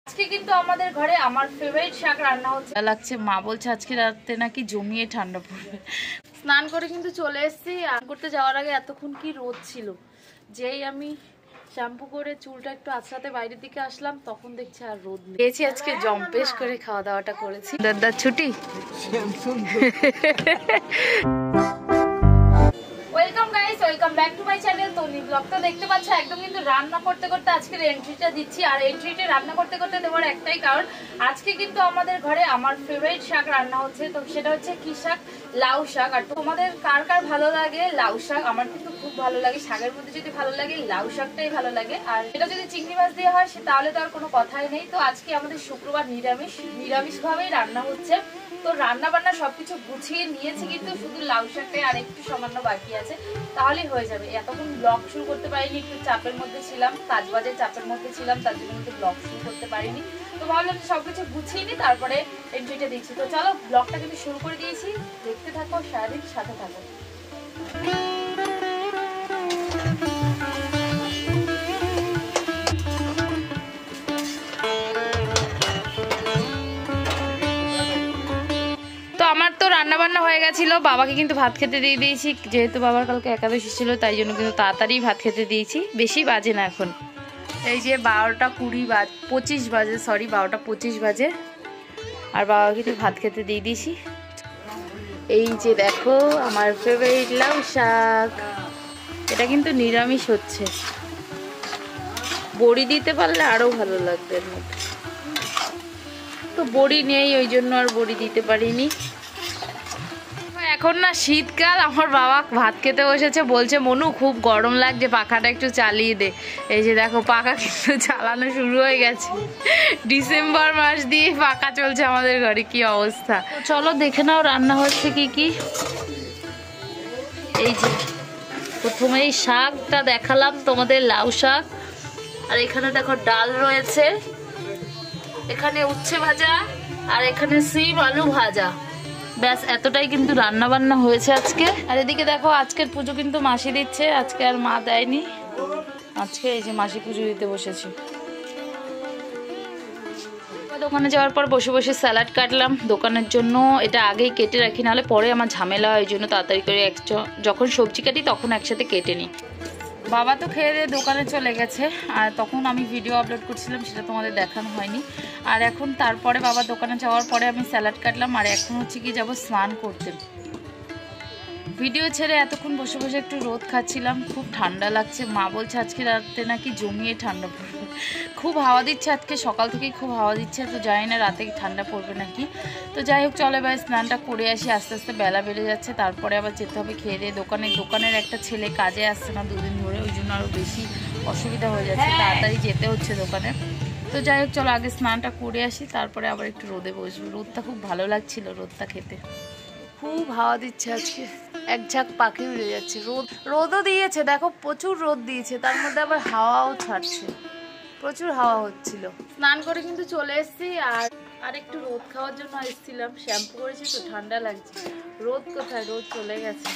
আজকে কিন্তু আমাদের ঘরে আমার ফেভারিট শাক রান্না হচ্ছে লাগছে। মা বলছে আজকে রাতে নাকি জমিয়ে ঠান্ডা পড়বে। স্নান করে কিন্তু চলে এসেছি। স্নান করতে যাওয়ার আগে এতক্ষণ কি রোদ ছিল, যেই আমি শ্যাম্পু করে চুলটা একটু আছড়াতে বাইরের দিকে আসলাম তখন দেখছি আর রোদ নেই। গেছি আজকে জম্পেশ করে খাওয়া দাওয়াটা করেছি। দাদার ছুটি। Welcome guys, welcome back to my channel. তো ব্লগটা দেখতে পাচ্ছ একদম কিন্তু রান্না করতে করতে আজকের এন্ট্রিটা দিচ্ছি। আর এন্ট্রিটা রান্না করতে করতে দেওয়ার একটাই কারণ, আজকে কিন্তু আমাদের ঘরে আমার ফেভারিট শাক রান্না হচ্ছে। তো সেটা হচ্ছে কি শাক? লাউ শাক। আর তোমাদের কার কার ভালো লাগে লাউ শাক? আমার কিন্তু খুব ভালো লাগে। শাকের মধ্যে যদি ভালো লাগে লাউ শাকটাই ভালো লাগে। আর এটা যদি চিংড়ি মাছ দিয়ে হয় তাহলে তো আর কোনো কথাই নেই। তো আজকে আমাদের শুক্রবার নিরামিষ ভাবেই রান্না হচ্ছে। তো রান্না বান্না সবকিছু গুছিয়ে নিয়েছি, কিন্তু শুধু লাউ শাকটাই আর একটু সামান্য বাকি আছে, তাহলেই হয়ে যাবে। এতক্ষণ ব্লগ শুরু করতে পারিনি, একটু চাপের মধ্যে ছিলাম, কাজবাজের চাপের মধ্যে ছিলাম, তার জন্য কিন্তু ব্লগ শুরু করতে পারিনি। তো ভাবলাম সবকিছু গুছিয়ে নিই, তারপরে এন্ট্রিটা দিচ্ছি। তো চলো ব্লগটা কিন্তু শুরু করে দিয়েছি, দেখতে থাকো, সারাদিন সাথে থাকো। আমার তো রান্না বান্না হয়ে গেছিল, বাবাকে কিন্তু ভাত খেতে দিয়ে দিয়েছি। যেহেতু বাবার কালকে একাদশী ছিল তাই জন্য কিন্তু তাড়াতাড়ি ভাত খেতে দিয়েছি। বেশি বাজে না এখন, এই যে 12:25 বাজে, সরি 12:25 বাজে। আর বাবাকে কিন্তু ভাত খেতে দিয়ে দিয়েছি। এই যে দেখো আমার ফেভারিট লাউ শাক, এটা কিন্তু নিরামিষ হচ্ছে। বড়ি দিতে পারলে আরো ভালো লাগবে এর মধ্যে, তো বড়ি নেই ওই জন্য আর বড়ি দিতে পারিনি। এখন না শীতকাল, আমার বাবা ভাত খেতে বসেছে, বলছে মনু খুব গরম লাগছে, পাখাটা একটু চালিয়ে দে। এই যে দেখো পাখা কিন্তু চালানো শুরু হয়ে গেছে। ডিসেম্বর মাস দিয়ে পাখা চলছে আমাদের ঘরে, কি অবস্থা। চলো দেখে নাও রান্না হচ্ছে কি কি। এই যে প্রথমে এই শাকটা দেখালাম তোমাদের, লাউ শাক। আর এখানে দেখো ডাল রয়েছে, এখানে উচ্ছে ভাজা, আর এখানে সিম আলু ভাজা। ব্যাস এতটাই কিন্তু রান্না বান্না হয়েছে আজকে। আর এদিকে দেখো আজকের পুজো কিন্তু মাসি দিচ্ছে, আজকে আর মা দেয়নি। আজকে এই যে মাসি পুজো দিতে বসেছে। দোকানে যাওয়ার পর বসে বসে স্যালাড কাটলাম দোকানের জন্য। এটা আগেই কেটে রাখি, নাহলে পরে আমার ঝামেলা হয়, ওই জন্য তাড়াতাড়ি করে যখন সবজি কাটি তখন একসাথে কেটে নিই। বাবা তো খেয়ে দিয়ে দোকানে চলে গেছে, আর তখন আমি ভিডিও আপলোড করছিলাম, সেটা তোমাদের দেখানো হয়নি। আর এখন তারপরে বাবা দোকানে যাওয়ার পরে আমি স্যালাড কাটলাম। আর এখন হচ্ছে কি যাবো স্নান করতে। ভিডিও ছেড়ে এতক্ষণ বসে বসে একটু রোদ খাচ্ছিলাম, খুব ঠান্ডা লাগছে। মা বলছে আজকে রাতে নাকি জমিয়ে ঠান্ডা পড়বে। খুব হাওয়া দিচ্ছে, আজকে সকাল থেকেই খুব হাওয়া দিচ্ছে, তো জানি না রাতে ঠান্ডা পড়বে নাকি। তো যাই হোক চলে ভাই স্নানটা করে আসি, আস্তে আস্তে বেলা বেড়ে যাচ্ছে। তারপরে আবার যেতে হবে খেয়ে দিয়ে দোকানের একটা ছেলে কাজে আসছে না দুদিন ধরে, ওই জন্য আরও বেশি অসুবিধা হয়ে যাচ্ছে, তাড়াতাড়ি যেতে হচ্ছে দোকানে। তো যাই হোক চলো আগে স্নানটা করে আসি, তারপরে আবার একটু রোদে বসবো। রোদটা খুব ভালো লাগছিল, রোদটা খেতে। খুব হাওয়া দিচ্ছে আজকে, এক ঝাঁক পাখি উড়ে যাচ্ছে। রোদও দিয়েছে, দেখো প্রচুর রোদ দিয়েছে, তার মধ্যে আবার হাওয়াও ছাড়ছে, প্রচুর হাওয়া হচ্ছিল। স্নান করে কিন্তু চলে এসেছি, আর একটু রোদ খাওয়ার জন্য এসেছিলাম। শ্যাম্পু করেছি তো ঠান্ডা লাগছে। রোদ কোথায়, রোদ চলে গেছে।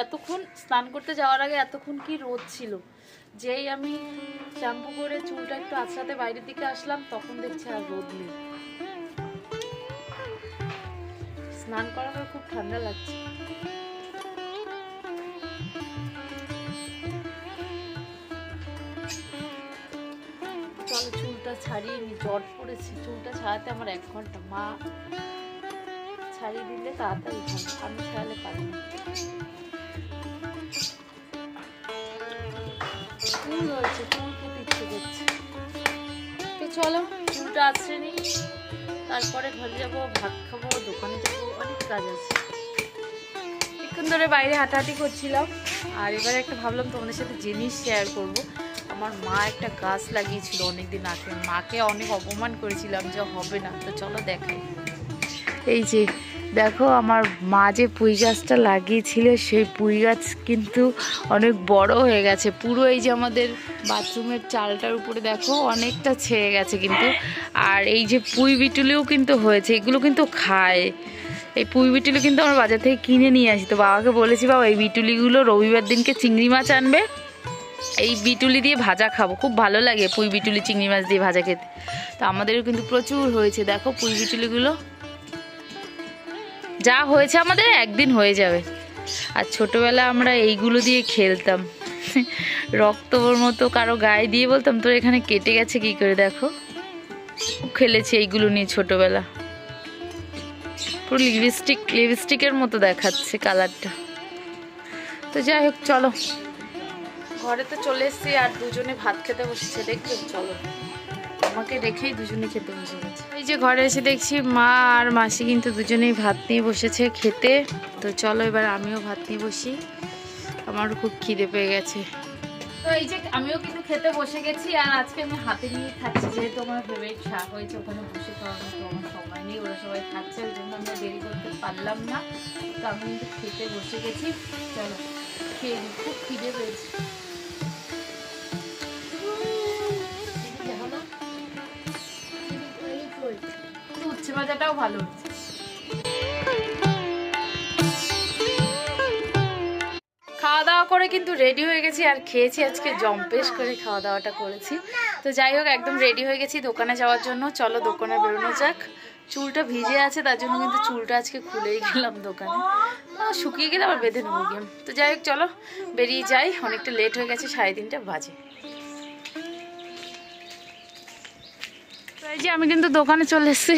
এতক্ষণ স্নান করতে যাওয়ার আগে এতক্ষণ কি রোদ ছিল, যেই আমি শ্যাম্পু করে চুলটা একটু আছড়াতে বাইরের দিকে আসলাম তখন দেখছি আর রোদ নেই। স্নান করার পর খুব ঠান্ডা লাগছে। চলো চুলটা ছাড়িয়ে নি, জট পড়েছে। চুলটা ছাড়াতে আমার 1 ঘন্টা, মা ছাড়িয়ে দিলে তাড়াতাড়ি হয়, আমি ছাড়ালে পারি না। চুল হয়েছে, চুল খেতে ইচ্ছে করছে। তো চলো চুলটা আছড়ে নিই, তারপরে ঘরে যাবো, ভাত খাবো, দোকানে যাবো, অনেক কাজ আছে। কিছুক্ষণ ধরে বাইরে হাঁটাহাঁটি করছিলাম, আর এবারে একটা ভাবলাম তোমাদের সাথে জিনিস শেয়ার করব। আমার মা একটা গাছ লাগিয়েছিল অনেকদিন আগে, মাকে অনেক অপমান করেছিলাম যে হবে না। তো চলো দেখাই। এই যে দেখো আমার মা যে পুঁই গাছটা লাগিয়েছিল, সেই পুঁই গাছ কিন্তু অনেক বড় হয়ে গেছে পুরো। এই যে আমাদের বাথরুমের চালটার উপরে দেখো অনেকটা ছেয়ে গেছে কিন্তু। আর এই যে পুঁই বিটুলিও কিন্তু হয়েছে, এগুলো কিন্তু খায়। এই পুঁই বিটুলি কিন্তু আমরা বাজার থেকে কিনে নিয়ে আসি। তো বাবাকে বলেছি বাবা এই বিটুলিগুলো রবিবার দিনকে চিংড়ি মাছ আনবে, এই বিটুলি দিয়ে ভাজা খাবো, খুব ভালো লাগে পুঁই বিটুলি চিংড়ি মাছ দিয়ে ভাজা খেতে। তো আমাদেরও কিন্তু প্রচুর হয়েছে, দেখো পুঁই বিটুলিগুলো যা হয়েছে আমাদের একদিন হয়ে যাবে। আর ছোটবেলা আমরা এইগুলো দিয়ে খেলতাম, রক্তর মতো কারো গায়ে দিয়ে বলতাম তোর এখানে কেটে গেছে কি করে, দেখো খুব খেলেছি এইগুলো নিয়ে ছোটবেলা। পুরো লিপস্টিকের মতো দেখাচ্ছে কালারটা। তো যাই হোক চলো, ঘরে তো চলে এসছি আর দুজনে ভাত খেতে বসেছে, দেখবে চলো আমাকে রেখেই দুজনে খেতে বসে গেছে। এই যে ঘরে এসে দেখছি মা আর মাসি কিন্তু দুজনেই ভাত নিয়ে বসেছে খেতে। তো চলো এবার আমিও ভাত নিয়ে বসি, আমারও খুব খিদে পেয়ে গেছে। তো এই যে আমিও কিন্তু খেতে বসে গেছি, আর আজকে আমি হাতে নিয়ে খাচ্ছি, যেহেতু আমার ফেভারিট শাক হয়েছে ওখানে বসে খাওয়ার মতো আমার সময় নেই, ওরা সবাই খাচ্ছে ওই জন্য আমরা দেরি করতে পারলাম না। তো আমি কিন্তু খেতে বসে গেছি, চলো খেয়ে নিই, খুব খিদে পেয়েছি। উচ্ছে ভাজাটাও ভালো হচ্ছে। খাওয়া দাওয়া করে কিন্তু রেডি হয়ে গেছি আর খেয়েছি, আজকে জম্পেশ করে খাওয়া দাওয়াটা করেছি। তো যাই হোক একদম রেডি হয়ে গেছি দোকানে যাওয়ার জন্য, চলো দোকানে বেরোনো যাক। চুলটা ভিজে আছে তার জন্য কিন্তু চুলটা আজকে খুলেই গেলাম দোকানে, শুকিয়ে গেলে আবার বেঁধে নেবো গিয়ে। তো যাই হোক চলো বেরিয়ে যাই, অনেকটা লেট হয়ে গেছে, 3:30 বাজে। এই যে আমি কিন্তু দোকানে চলে এসেছি,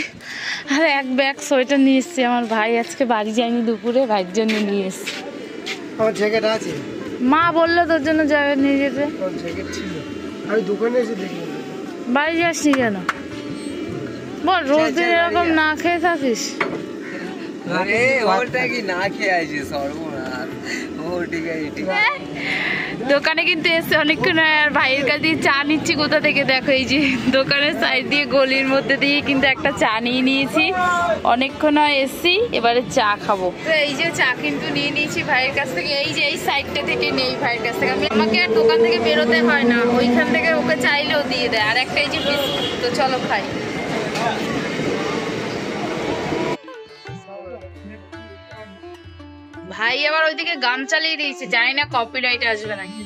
আর এক ব্যাগ সোয়েটার নিয়ে এসেছি, আমার ভাই আজকে বাড়ি যায়নি দুপুরে, ভাইয়ের জন্য নিয়ে এসেছি। আমার জ্যাকেট আছে, মা বললো তোর জন্য জ্যাকেট নিয়ে যেতে। জ্যাকেট ছিল, আমি দোকানে এসে দেখলাম। বাড়ি যাসনি কেন বল, রোজ দিন এরকম না খেয়ে থাকিস? আরে ওটা কি না খেয়ে আইছি সর্বনাশ। ও ঠিক আছে ঠিক আছে। দোকানে কিন্তু এসে অনেকক্ষণ, আর ভাইয়ের কাছে দিয়ে চা নিচ্ছি কোথা থেকে, দেখো এই যে দোকানের সাইড দিয়ে গলির মধ্যে দিয়ে কিন্তু একটা চা নিয়ে নিয়েছি, অনেকক্ষণ এসছি, এবারে চা খাবো। তো এই যে চা কিন্তু নিয়ে নিয়েছি ভাইয়ের কাছ থেকে, এই যে এই সাইডটা থেকে নেই ভাইয়ের কাছ থেকে, আমাকে আর দোকান থেকে বেরোতে হয় না, ওইখান থেকে ওকে চাইলেও দিয়ে দেয়। আর একটা এই যে বিস্কুট, তো চলো খাই। ভাই আবার ওইদিকে গান চালিয়ে দিয়েছে, জানি না কপিরাইট আসবে নাকি।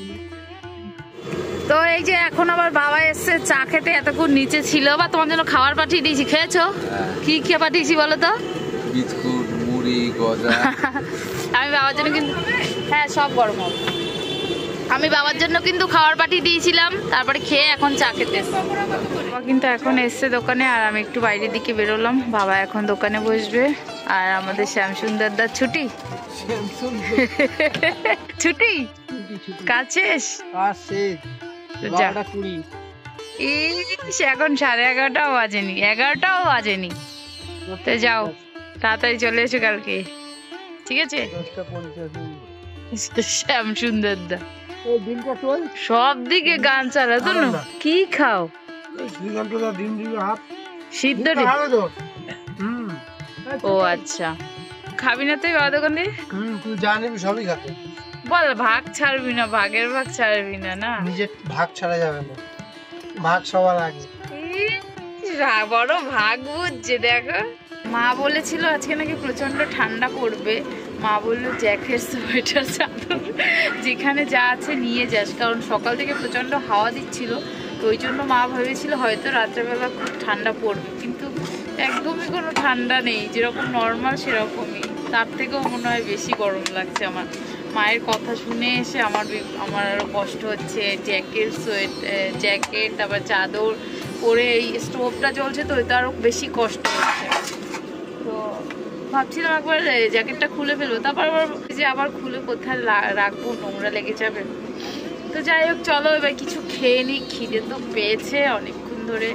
তো এই যে এখন আবার বাবা এসছে চা খেতে, এতক্ষণ নিচে ছিল, বা তোমার জন্য খাবার পাঠিয়ে দিয়েছি, খেয়েছো? কি খেয়ে পাঠিয়েছি বলো তো? বিস্কুট, মুড়ি, গজা। আমি বাবার জন্য কিন্তু, হ্যাঁ সব গরম হবে, আমি বাবার জন্য কিন্তু খাবার পাঠিয়ে দিয়েছিলাম, তারপরে খেয়ে এখন চা খেতে এসছে। বাবা কিন্তু এখন এসছে দোকানে, আর আমি একটু বাইরের দিকে বেরোলাম, বাবা এখন দোকানে বসবে। আর আমাদের শ্যামসুন্দরদার ছুটি ছুটি কাজ শেষ, এখন 11:30 বাজেনি, 11টাও বাজেনি। তো যাও তাড়াতাড়ি চলে এসো কালকে, ঠিক আছে? শ্যামসুন্দরদা সব দিকে গান চালাতো না, কি খাও? সিদ্ধ। ও আচ্ছা, খাবি না তুই বাবা দোকান দিয়ে? তুই জানিবি সবই খাতে। বল ভাগ ছাড়বি না, ভাগের ভাগ ছাড়বি না। না নিজের ভাগ ছাড়া যাবে না, ভাগ সবার আগে। বড় ভাগ বুঝছে, দেখো মা বলেছিল আজকে নাকি প্রচন্ড ঠান্ডা পড়বে, মা বললো জ্যাকেট, সোয়েটার, চাদর যেখানে যা আছে নিয়ে যাস, কারণ সকাল থেকে প্রচন্ড হাওয়া দিচ্ছিল, তো ওই জন্য মা ভেবেছিল হয়তো রাত্রেবেলা খুব ঠান্ডা পড়বে, কিন্তু একদমই কোনো ঠান্ডা নেই, যেরকম নর্মাল সেরকমই, তার থেকেও মনে হয় বেশি গরম লাগছে আমার। মায়ের কথা শুনে এসে আমার আরও কষ্ট হচ্ছে, জ্যাকেট তারপর চাদর পরে, এই স্টোভটা জ্বলছে তো এটা আরও বেশি কষ্ট হচ্ছে। তো ভাবছিলাম একবার জ্যাকেটটা খুলে ফেলবো, তারপর আবার খুলে কোথায় রাখবো, নোংরা লেগে যাবে। তো যাই হোক চলো এবার কিছু খেয়ে নিই, খিদে তো পেয়েছে, অনেকক্ষণ ধরে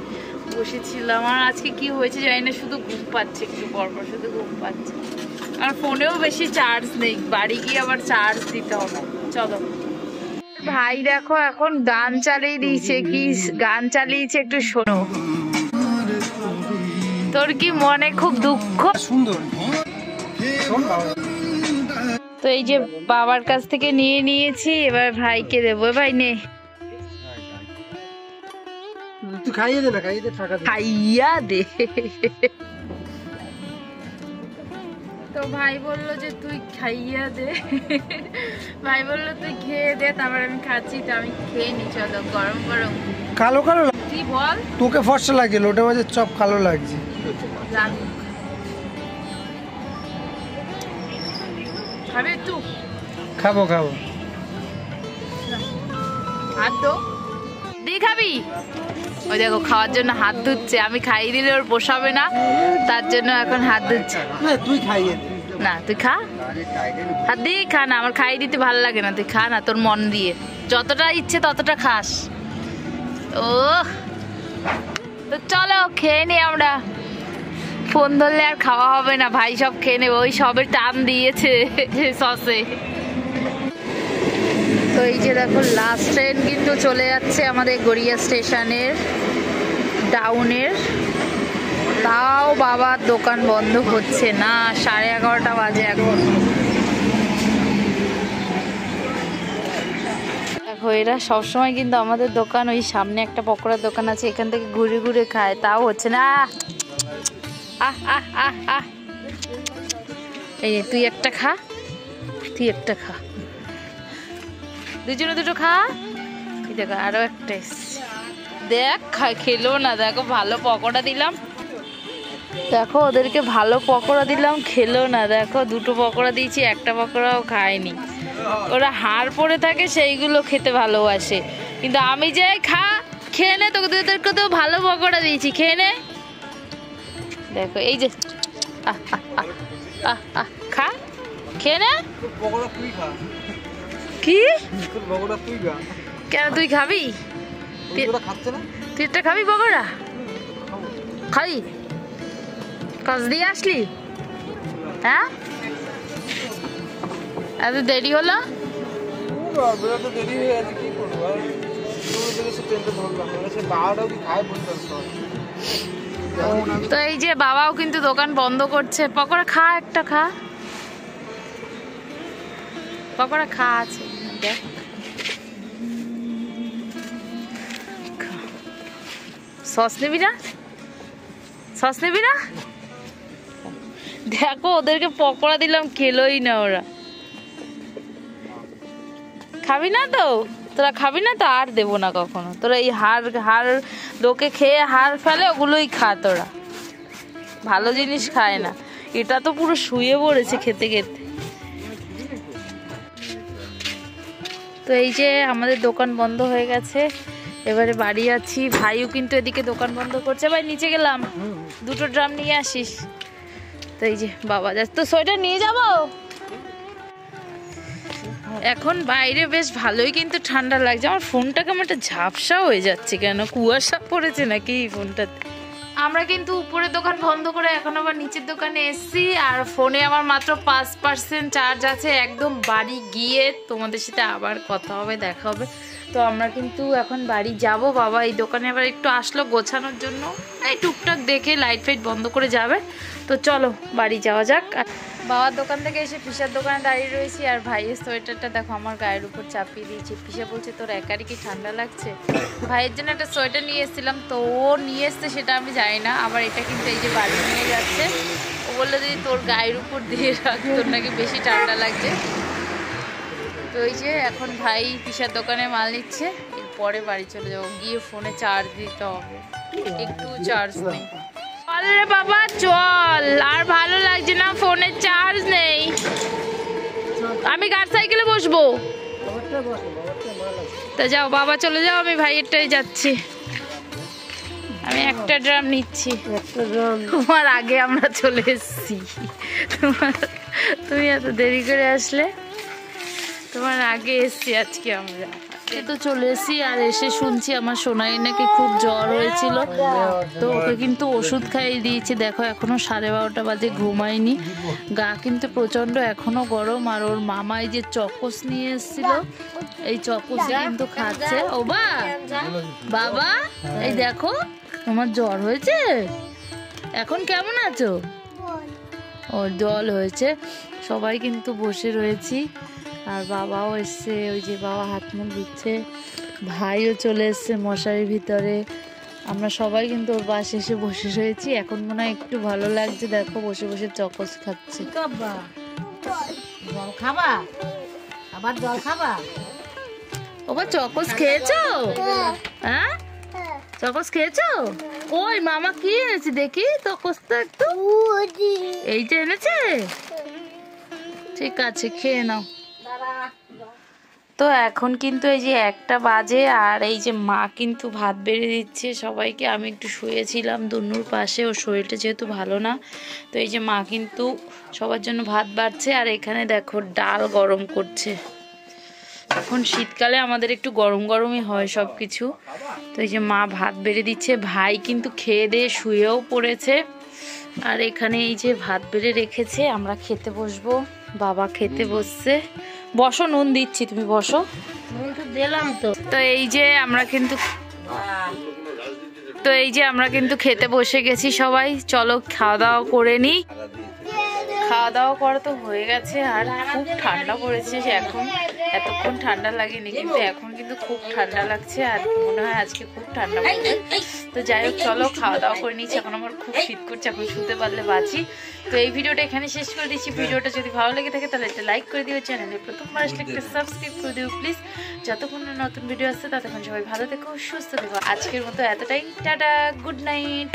বসেছিলাম। আর আজকে কি হয়েছে জানি না, শুধু ঘুম পাচ্ছে, একটু পরপর শুধু ঘুম পাচ্ছে, আর ফোনেও বেশি চার্জ নেই, বাড়ি গিয়ে আবার চার্জ দিতে হবে। চলো ভাই দেখো এখন গান চালিয়ে দিয়েছে, কি গান চালিয়েছে একটু শোনো। তোর কি মনে খুব দুঃখ? সুন্দর। তো এই যে বাবার কাছ থেকে নিয়ে নিয়েছি, এবার ভাইকে দেবো। ভাই নে, তুই খাইয়ে দে না, খাইয়ে দে, টাকা দে, খাইয়া দে। তো ভাই বললো যে তুই খাইয়া দে, ভাই বললো তুই খেয়ে দে, তারপর আমি খাচ্ছি। তো আমি খেয়ে নি, চলো গরম গরম। কালো কালো কি বল? তোকে ফর্সা লাগছে, লোটে মাছের চপ কালো লাগছে। লাগুক। খাবে একটু? খাবো খাবো। হাত দো, দি খাবি? ওই দেখো খাওয়ার জন্য হাত ধুচ্ছে, আমি খাইয়ে দিলে ওর পোষাবে না, তার জন্য এখন হাত ধুচ্ছে। তুই খাইয়ে না তুই খা, হাত দিয়ে খা না, আমার খাইয়ে দিতে ভালো লাগে না, তুই খা না তোর মন দিয়ে, যতটা ইচ্ছে ততটা খাস। ও তো চলো খেয়ে নি আমরা, ফোন ধরলে আর খাওয়া হবে না, ভাই সব খেয়ে নেবে, ওই সবে টান দিয়েছে সসে। তো এই যে দেখো লাস্ট ট্রেন কিন্তু চলে যাচ্ছে আমাদের গড়িয়া স্টেশনের ডাউনের, তাও বাবার দোকান বন্ধ হচ্ছে না, 11:30 বাজে এখন। দেখো এরা সবসময় কিন্তু আমাদের দোকান, ওই সামনে একটা পকোড়ার দোকান আছে, এখান থেকে ঘুরে ঘুরে খায়, তাও হচ্ছে না। আহ আহ আহ আহ, এই তুই একটা খা, তুই একটা খা, দুজনে দুটো খা। দেখো আরো একটা দেখ, খেলো না, দেখো ভালো পকোড়া দিলাম, দেখো ওদেরকে ভালো পকোড়া দিলাম, খেলো না, দেখো দুটো পকোড়া দিয়েছি, একটা পকোড়াও খায়নি। ওরা হাড় পড়ে থাকে, সেইগুলো খেতে ভালোবাসে, কিন্তু আমি যাই খা, খেয়ে নে, তোদেরকে তো ভালো পকোড়া দিয়েছি, খেয়ে নে। দেখো এই যে আহ আহ আহ আহ আহ, খা, খেয়ে নে। কি কেন তুই খাবি? তুই একটা খাবি পকোড়া? খাবি? কাজ দিয়ে আসলি? হ্যাঁ, এত দেরি হলো? তো এই যে বাবাও কিন্তু দোকান বন্ধ করছে, পকোড়া খা, একটা খা, পকোড়া খা, আছে দেখ, সস নিবি না? সস নিবি না? দেখো ওদেরকে পকোড়া দিলাম, খেলোই না ওরা। খাবি না তো? তোরা খাবি না তো? আর দেবো না কখনো, তোরা এই হাড় লোকে খেয়ে হাড় ফেলে, ওগুলোই খা তোরা, ভালো জিনিস খায় না। এটা তো পুরো শুয়ে পড়েছে খেতে খেতে। তো এই যে আমাদের দোকান বন্ধ হয়ে গেছে, এবারে বাড়ি আছি। ভাইও কিন্তু এদিকে দোকান বন্ধ করছে। ভাই নিচে গেলাম, দুটো ড্রাম নিয়ে আসিস। তো এই যে বাবা যাচ্ছে, তো সোয়েটার নিয়ে যাব। এখন বাইরে বেশ ভালোই কিন্তু ঠান্ডা লাগছে। আমার ফোনটা কেমন একটা ঝাপসা হয়ে যাচ্ছে, কেন কুয়াশা পড়েছে নাকি ফোনটাতে? আমরা কিন্তু উপরের দোকান বন্ধ করে এখন আবার নিচের দোকানে এসছি, আর ফোনে আমার মাত্র 5% চার্জ আছে। একদম বাড়ি গিয়ে তোমাদের সাথে আবার কথা হবে, দেখা হবে। তো আমরা কিন্তু এখন বাড়ি যাব। বাবা এই দোকানে আবার একটু আসলো গোছানোর জন্য, এই টুকটাক দেখে লাইট ফাইট বন্ধ করে যাবে। তো চলো বাড়ি যাওয়া যাক। বাবার দোকান থেকে এসে পিসার দোকানে দাঁড়িয়ে রয়েছি, আর ভাইয়ের সোয়েটারটা দেখো আমার গায়ের উপর চাপিয়ে দিয়েছি। পিসা বলছে তোর একারই কি ঠান্ডা লাগছে? ভাইয়ের জন্য একটা সোয়েটার নিয়ে এসেছিলাম, তো ও নিয়ে এসছে সেটা আমি জানি না। আবার এটা কিন্তু এই যে বাড়ি নিয়ে যাচ্ছে, ও বললো যে তোর গায়ের উপর দিয়ে রাখ, তোর নাকি বেশি ঠান্ডা লাগছে। তো এই যে এখন ভাই পিসার দোকানে মাল নিচ্ছে, এরপরে বাড়ি চলে যাবো, গিয়ে ফোনে চার্জ দিতে হবে, একটু চার্জ নেই। চল রে বাবা চল, আর ভালো লাগছে না, ফোনে চার্জ নেই। আমি কার সাইকেলে বসবো? তা যাও বাবা, চলে যাও, আমি ভাইয়েরটাই যাচ্ছি। আমি একটা ড্রাম নিচ্ছি, তোমার আগে আমরা চলে এসেছি। তুমি এত দেরি করে আসলে, তোমার আগে এসছি আজকে আমরা। তো চলে এসেছি, আর এসে শুনছি আমার সোনাই নাকি খুব জ্বর হয়েছিল, তো ওকে কিন্তু ওষুধ খাইয়ে দিয়েছি। দেখো এখনো 12:30 বাজে, ঘুমায়নি, গা কিন্তু প্রচন্ড এখনো গরম। আর ওর মামাই যে চকোস নিয়ে এসেছিল, এই চকোস কিন্তু খাচ্ছে। ও বাবা, এই দেখো তোমার জ্বর হয়েছে, এখন কেমন আছো? ওর জল হয়েছে। সবাই কিন্তু বসে রয়েছি, আর বাবাও এসছে, ওই যে বাবা হাত মুখ ধুচ্ছে, ভাইও চলে এসছে মশারির ভিতরে, আমরা সবাই কিন্তু ওর পাশে এসে বসে রয়েছি। এখন মনে হয় একটু ভালো লাগছে, দেখো বসে বসে চকস খাচ্ছে। জল খাবা? আবার জল খাবা? ওবা চকস খেয়েছো? হ্যাঁ চকস খেয়েছো? ওই মামা কি এনেছি দেখি, চকসটা একটু এই যে এনেছে। ঠিক আছে খেয়ে নাও। তো এখন কিন্তু এই যে 1টা বাজে, আর এই যে মা কিন্তু ভাত বেড়ে দিচ্ছে সবাইকে। আমি একটু শুয়েছিলাম দুনুর পাশে, ওর শরীরটা যেহেতু ভালো না, তো এই যে মা কিন্তু সবার জন্য ভাত বাড়ছে। আর এখানে দেখো ডাল গরম করছে। এখন শীতকালে আমাদের একটু গরম গরমই হয় সব কিছু। তো এই যে মা ভাত বেড়ে দিচ্ছে, ভাই কিন্তু খেয়ে দিয়ে শুয়েও পড়েছে। আর এখানে এই যে ভাত বেড়ে রেখেছে, আমরা খেতে বসবো। বাবা খেতে বসছে। বসো, নুন দিচ্ছি, তুমি বসো। দিলাম তো। তো এই যে আমরা কিন্তু খেতে বসে গেছি সবাই। চলো খাওয়া দাওয়া করে নিই। খাওয়া দাওয়া করা তো হয়ে গেছে, আর খুব ঠান্ডা পড়েছে এখন। এতক্ষণ ঠান্ডা লাগেনি, কিন্তু এখন কিন্তু খুব ঠান্ডা লাগছে, আর মনে হয় আজকে খুব ঠান্ডা পড়বে। তো যাই হোক চলো খাওয়া দাওয়া করে নিচ্ছি। এখন আমার খুব শীত করছে, এখন শুতে পারলে বাঁচি। তো এই ভিডিওটা এখানে শেষ করে দিচ্ছি। ভিডিওটা যদি ভালো লেগে থাকে তাহলে একটা লাইক করে দিও, চ্যানেলে প্রথমবার আসলে একটা সাবস্ক্রাইব করে দিও প্লিজ। যতক্ষণ না নতুন ভিডিও আসছে ততক্ষণ সবাই ভালো থেকো, সুস্থ থেকো। আজকের মতো এতটাই, টাটা, গুড নাইট।